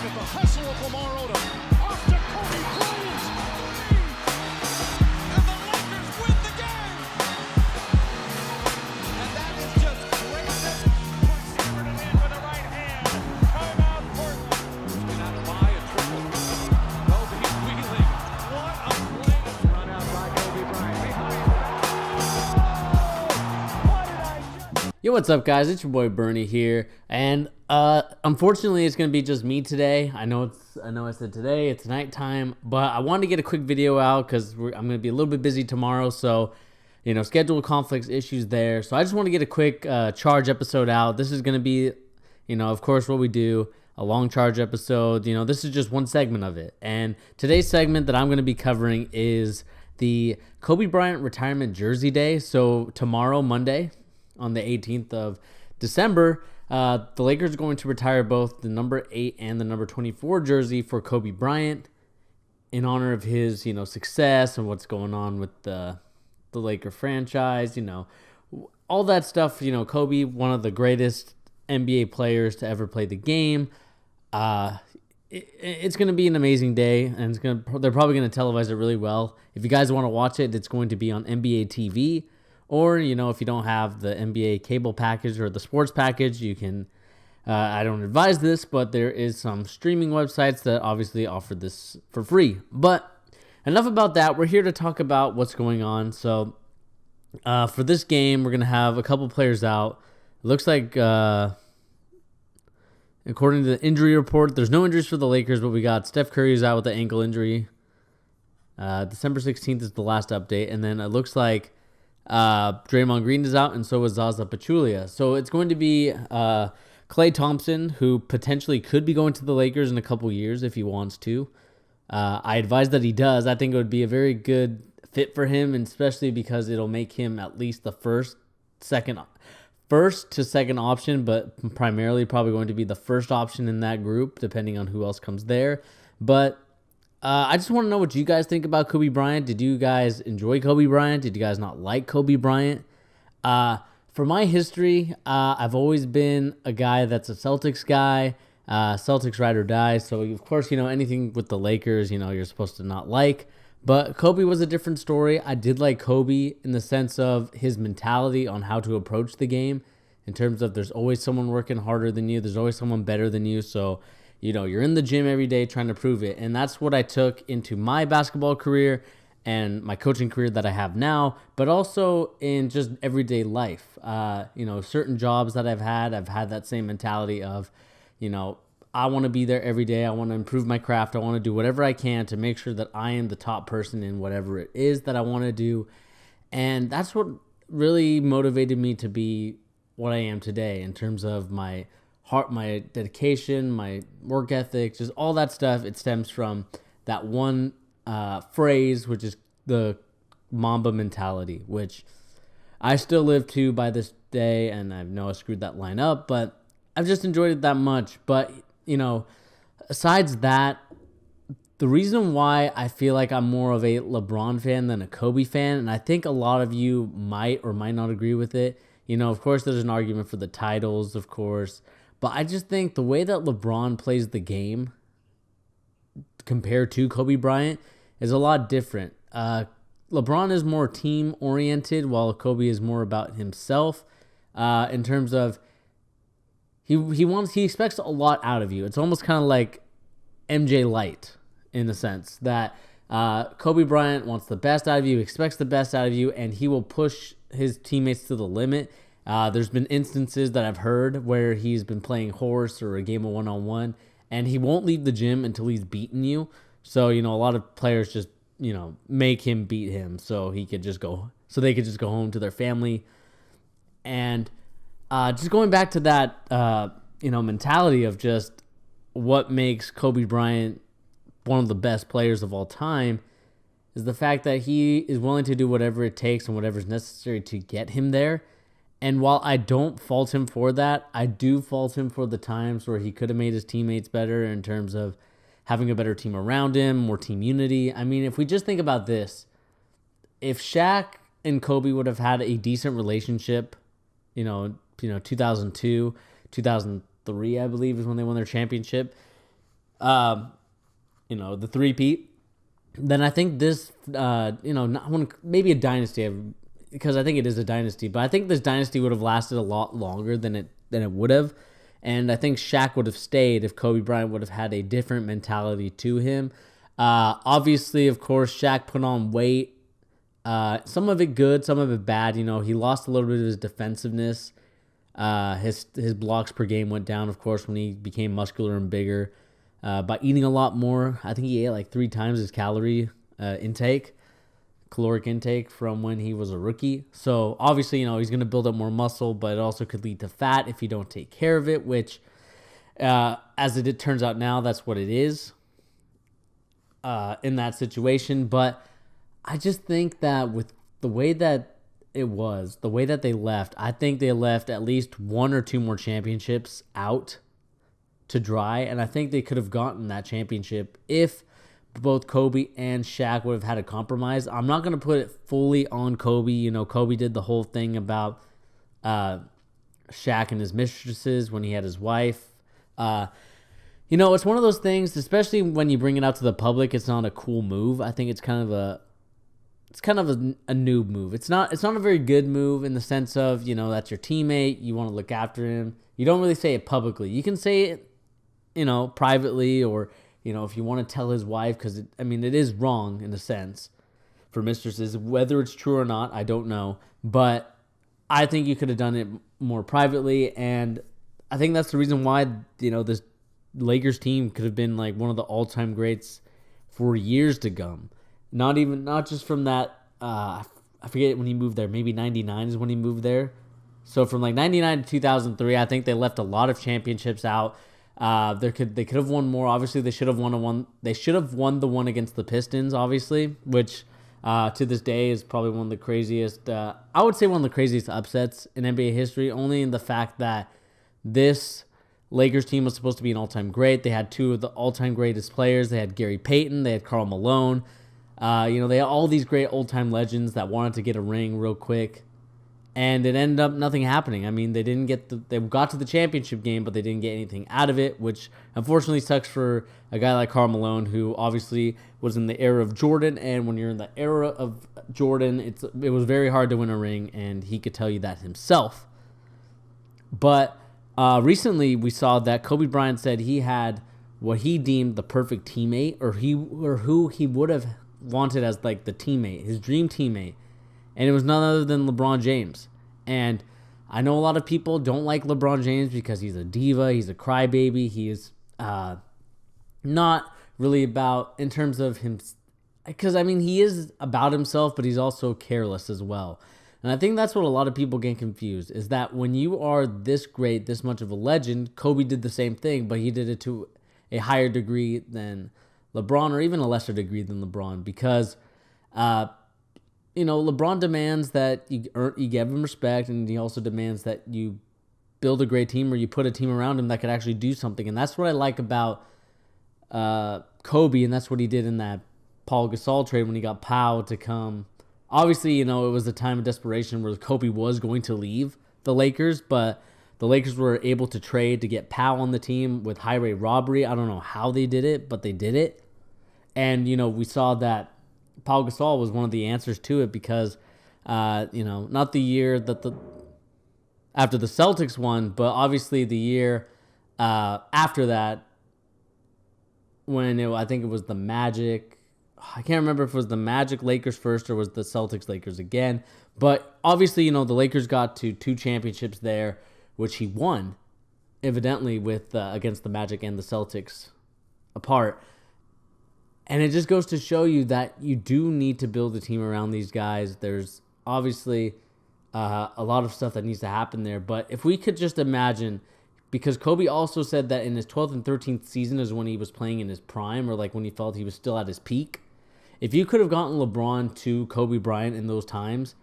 at the hustle of Lamar Odom. Off to Kobe Bryant. And the Lakers win the game. And that is just greatness. Receiver to in with the right hand. Timeout Portland. Cannot buy a triple. Kobe wheeling. What a play. Run out by Kobe Bryant. Behind the back. What did I just... Yo, what's up, guys? It's your boy Bernie here, and unfortunately, it's gonna be just me today. I know I said today it's nighttime, but I wanted to get a quick video out because I'm gonna be a little bit busy tomorrow. So, schedule conflicts, issues there. So I just want to get a quick charge episode out. This is gonna be, of course, what we do, a long charge episode. This is just one segment of it, and today's segment that I'm gonna be covering is the Kobe Bryant retirement jersey day. So tomorrow, Monday, on the 18th of December, the Lakers are going to retire both the number 8 and the number 24 jersey for Kobe Bryant in honor of his, success and what's going on with the Laker franchise, all that stuff. Kobe, one of the greatest NBA players to ever play the game. It's going to be an amazing day, and they're probably going to televise it really well. If you guys want to watch it, it's going to be on NBA TV. Or, if you don't have the NBA cable package or the sports package, you can, I don't advise this, but there is some streaming websites that obviously offer this for free. But enough about that. We're here to talk about what's going on. So for this game, we're going to have a couple players out. It looks like, according to the injury report, there's no injuries for the Lakers, but we got Steph Curry is out with the ankle injury. December 16th is the last update. And then it looks like Draymond Green is out, and so is Zaza Pachulia. So it's going to be Klay Thompson, who potentially could be going to the Lakers in a couple years if he wants to. I advise that he does. I think it would be a very good fit for him, and especially because it'll make him at least the first to second option, but primarily probably going to be the first option in that group, depending on who else comes there. But I just want to know what you guys think about Kobe Bryant. Did you guys enjoy Kobe Bryant? Did you guys not like Kobe Bryant? For my history, I've always been a guy that's a Celtics guy, Celtics ride or die. So, of course, anything with the Lakers, you're supposed to not like. But Kobe was a different story. I did like Kobe in the sense of his mentality on how to approach the game, in terms of there's always someone working harder than you. There's always someone better than you. So, you're in the gym every day trying to prove it. And that's what I took into my basketball career and my coaching career that I have now, but also in just everyday life. Certain jobs that I've had that same mentality of, I want to be there every day. I want to improve my craft. I want to do whatever I can to make sure that I am the top person in whatever it is that I want to do. And that's what really motivated me to be what I am today in terms of my heart, my dedication, my work ethic, just all that stuff. It stems from that one phrase, which is the Mamba mentality, which I still live to by this day. And I know I screwed that line up, but I've just enjoyed it that much. But, besides that, the reason why I feel like I'm more of a LeBron fan than a Kobe fan, and I think a lot of you might or might not agree with it. Of course, there's an argument for the titles, of course. But I just think the way that LeBron plays the game compared to Kobe Bryant is a lot different. LeBron is more team-oriented, while Kobe is more about himself. In terms of he expects a lot out of you. It's almost kind of like MJ Light in the sense that Kobe Bryant wants the best out of you, expects the best out of you, and he will push his teammates to the limit. There's been instances that I've heard where he's been playing horse or a game of one-on-one, and he won't leave the gym until he's beaten you. So, a lot of players just, make him beat him so they could just go home to their family. And just going back to that, mentality of just what makes Kobe Bryant one of the best players of all time is the fact that he is willing to do whatever it takes and whatever is necessary to get him there. And while I don't fault him for that, I do fault him for the times where he could have made his teammates better in terms of having a better team around him, more team unity. I mean, if we just think about this, if Shaq and Kobe would have had a decent relationship, 2002, 2003, I believe, is when they won their championship. The three-peat, then I think this, not one, maybe a dynasty, because I think it is a dynasty, but I think this dynasty would have lasted a lot longer than it would have. And I think Shaq would have stayed if Kobe Bryant would have had a different mentality to him. Obviously, of course, Shaq put on weight. Some of it good, some of it bad. He lost a little bit of his defensiveness. His blocks per game went down, of course, when he became muscular and bigger. By eating a lot more. I think he ate like 3 times his caloric intake from when he was a rookie. So obviously, he's going to build up more muscle, but it also could lead to fat if you don't take care of it, which, as it turns out now, that's what it is in that situation. But I just think that with the way that the way that they left, I think they left at least 1 or 2 more championships out to dry, and I think they could have gotten that championship if both Kobe and Shaq would have had a compromise. I'm not going to put it fully on Kobe. Kobe did the whole thing about Shaq and his mistresses when he had his wife. It's one of those things, especially when you bring it out to the public, it's not a cool move. I think it's kind of a noob move. It's not a very good move in the sense of, that's your teammate. You want to look after him. You don't really say it publicly. You can say it, privately, or, if you want to tell his wife, because it is wrong in a sense for mistresses. Whether it's true or not, I don't know. But I think you could have done it more privately. And I think that's the reason why, this Lakers team could have been like one of the all-time greats for years to come. Not just from that, I forget when he moved there. Maybe 99 is when he moved there. So from like 99 to 2003, I think they left a lot of championships out. They could have won more. Obviously, they should have won. They should have won the one against the Pistons, obviously, which to this day is probably one of the craziest. I would say one of the craziest upsets in NBA history. Only in the fact that this Lakers team was supposed to be an all-time great. They had 2 of the all-time greatest players. They had Gary Payton. They had Karl Malone. They had all these great old-time legends that wanted to get a ring real quick. And it ended up nothing happening. They didn't they got to the championship game, but they didn't get anything out of it, which unfortunately sucks for a guy like Karl Malone, who obviously was in the era of Jordan. And when you're in the era of Jordan, it was very hard to win a ring, and he could tell you that himself. But recently we saw that Kobe Bryant said he had what he deemed the perfect teammate, or who he would have wanted as like the teammate, his dream teammate. And it was none other than LeBron James. And I know a lot of people don't like LeBron James because he's a diva, he's a crybaby, he is not really about, in terms of him, because he is about himself, but he's also careless as well. And I think that's what a lot of people get confused, is that when you are this great, this much of a legend, Kobe did the same thing, but he did it to a higher degree than LeBron, or even a lesser degree than LeBron, because LeBron demands that you give him respect, and he also demands that you build a great team, or you put a team around him that could actually do something. And that's what I like about Kobe, and that's what he did in that Paul Gasol trade when he got Pau to come. Obviously, it was a time of desperation where Kobe was going to leave the Lakers, but the Lakers were able to trade to get Pau on the team with highway robbery. I don't know how they did it, but they did it. And, we saw that Paul Gasol was one of the answers to it, because, not the year that after the Celtics won, but obviously the year after that, when I think it was the Magic. I can't remember if it was the Magic Lakers first or was the Celtics Lakers again. But obviously, the Lakers got to 2 championships there, which he won, evidently, with against the Magic and the Celtics apart. And it just goes to show you that you do need to build a team around these guys. There's obviously a lot of stuff that needs to happen there. But if we could just imagine, because Kobe also said that in his 12th and 13th season is when he was playing in his prime, or like when he felt he was still at his peak. If you could have gotten LeBron to Kobe Bryant in those times,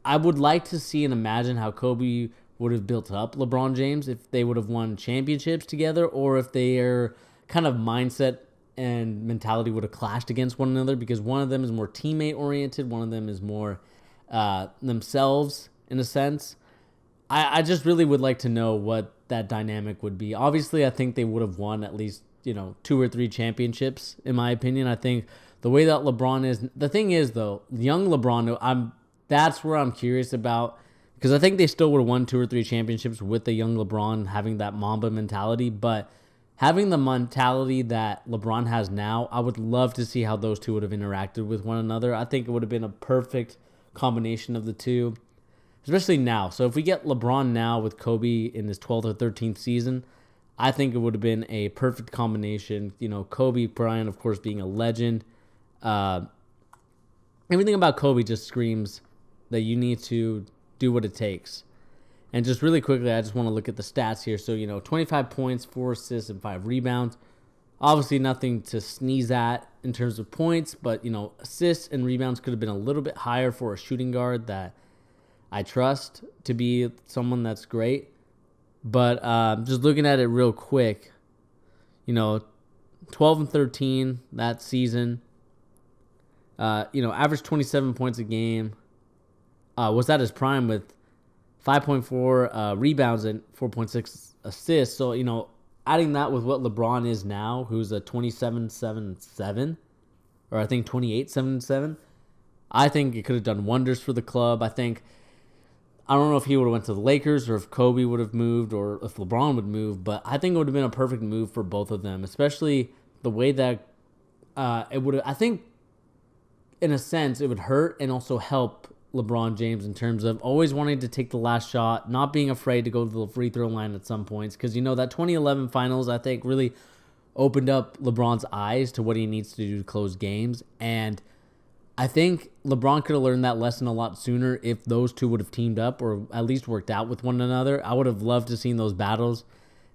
I would like to see and imagine how Kobe would have built up LeBron James, if they would have won championships together, or if their kind of mindset and mentality would have clashed against one another, because one of them is more teammate oriented, one of them is more themselves in a sense. I just really would like to know what that dynamic would be. Obviously, I think they would have won at least 2 or 3 championships, in my opinion. I think the way that LeBron is, the thing is though, young LeBron, that's where I'm curious about, because I think they still would have won 2 or 3 championships with the young LeBron having that Mamba mentality, but having the mentality that LeBron has now, I would love to see how those two would have interacted with one another. I think it would have been a perfect combination of the two, especially now. So if we get LeBron now with Kobe in his 12th or 13th season, I think it would have been a perfect combination. Kobe Bryant, of course, being a legend. Everything about Kobe just screams that you need to do what it takes. And just really quickly, I just want to look at the stats here. So, 25 points, 4 assists, and 5 rebounds. Obviously, nothing to sneeze at in terms of points, but, assists and rebounds could have been a little bit higher for a shooting guard that I trust to be someone that's great. But just looking at it real quick, 12 and 13 that season. Averaged 27 points a game. Was at his prime with 5.4 rebounds and 4.6 assists. So, adding that with what LeBron is now, who's a 27-7-7, or I think 28-7-7, I think it could have done wonders for the club. I don't know if he would have went to the Lakers or if Kobe would have moved or if LeBron would move, but I think it would have been a perfect move for both of them, especially the way that it would have, I think, in a sense, it would hurt and also help LeBron James in terms of always wanting to take the last shot, not being afraid to go to the free throw line at some points. Because, that 2011 finals, I think, really opened up LeBron's eyes to what he needs to do to close games. And I think LeBron could have learned that lesson a lot sooner if those two would have teamed up or at least worked out with one another. I would have loved to have seen those battles,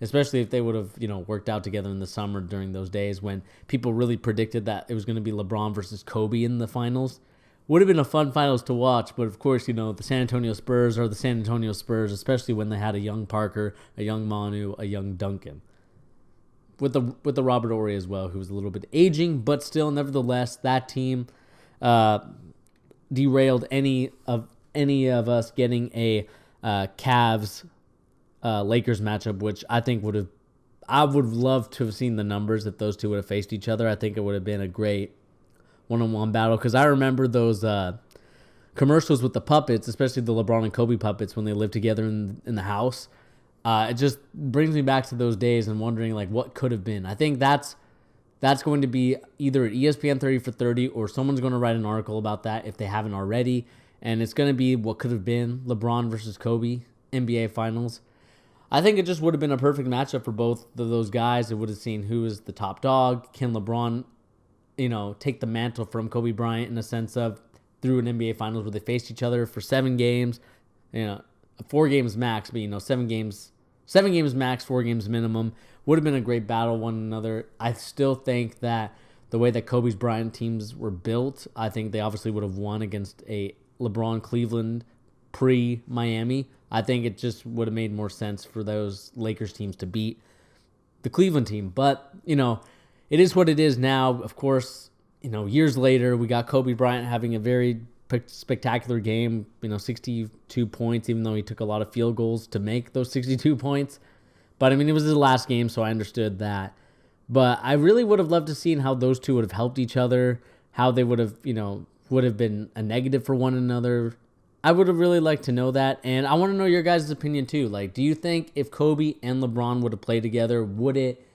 especially if they would have, worked out together in the summer during those days when people really predicted that it was going to be LeBron versus Kobe in the finals. Would have been a fun finals to watch, but of course, the San Antonio Spurs are the San Antonio Spurs, especially when they had a young Parker, a young Manu, a young Duncan. With the Robert Horry as well, who was a little bit aging, but still, nevertheless, that team derailed any of us getting a Cavs Lakers matchup, which I think I would love to have seen the numbers if those two would have faced each other. I think it would have been a great one-on-one battle, because I remember those commercials with the puppets, especially the LeBron and Kobe puppets when they lived together in the house. It just brings me back to those days and wondering what could have been. I think that's going to be either at ESPN 30 for 30 or someone's going to write an article about that if they haven't already, and it's going to be what could have been LeBron versus Kobe NBA Finals. I think it just would have been a perfect matchup for both of those guys. It would have seen who is the top dog. Can LeBron take the mantle from Kobe Bryant in a sense of through an NBA Finals where they faced each other for 7 games, 4 games max, but 7 games max, 4 games minimum. Would have been a great battle one another. I still think that the way that Kobe's Bryant teams were built, I think they obviously would have won against a LeBron Cleveland pre-Miami. I think it just would have made more sense for those Lakers teams to beat the Cleveland team. But, it is what it is now. Of course, years later, we got Kobe Bryant having a very spectacular game, 62 points, even though he took a lot of field goals to make those 62 points. But, it was his last game, so I understood that. But I really would have loved to see how those two would have helped each other, how they would have, would have been a negative for one another. I would have really liked to know that. And I want to know your guys' opinion, too. Do you think if Kobe and LeBron would have played together, would it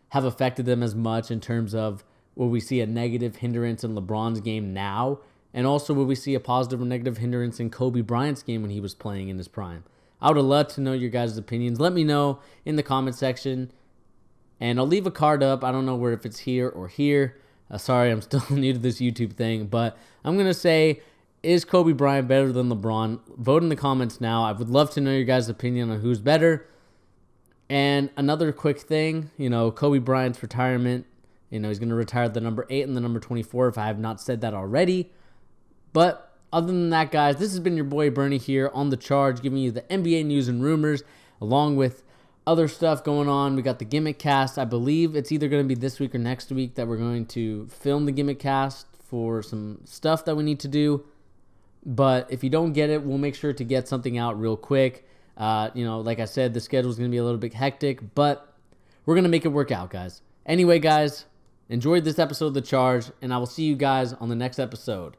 have affected them as much in terms of will we see a negative hindrance in LeBron's game now? And also, will we see a positive or negative hindrance in Kobe Bryant's game when he was playing in his prime? I would have loved to know your guys' opinions. Let me know in the comment section. And I'll leave a card up. I don't know if it's here or here. Sorry, I'm still new to this YouTube thing. But I'm going to say, is Kobe Bryant better than LeBron? Vote in the comments now. I would love to know your guys' opinion on who's better. And another quick thing, Kobe Bryant's retirement. He's going to retire the number 8 and the number 24 if I have not said that already. But other than that, guys, this has been your boy Bernie here on The Charge, giving you the NBA news and rumors, along with other stuff going on. We got the Gimmick Cast. I believe it's either going to be this week or next week that we're going to film the Gimmick Cast for some stuff that we need to do. But if you don't get it, we'll make sure to get something out real quick. Like I said, the schedule is going to be a little bit hectic, but we're going to make it work out, guys. Anyway, guys, enjoyed this episode of The Charge, and I will see you guys on the next episode.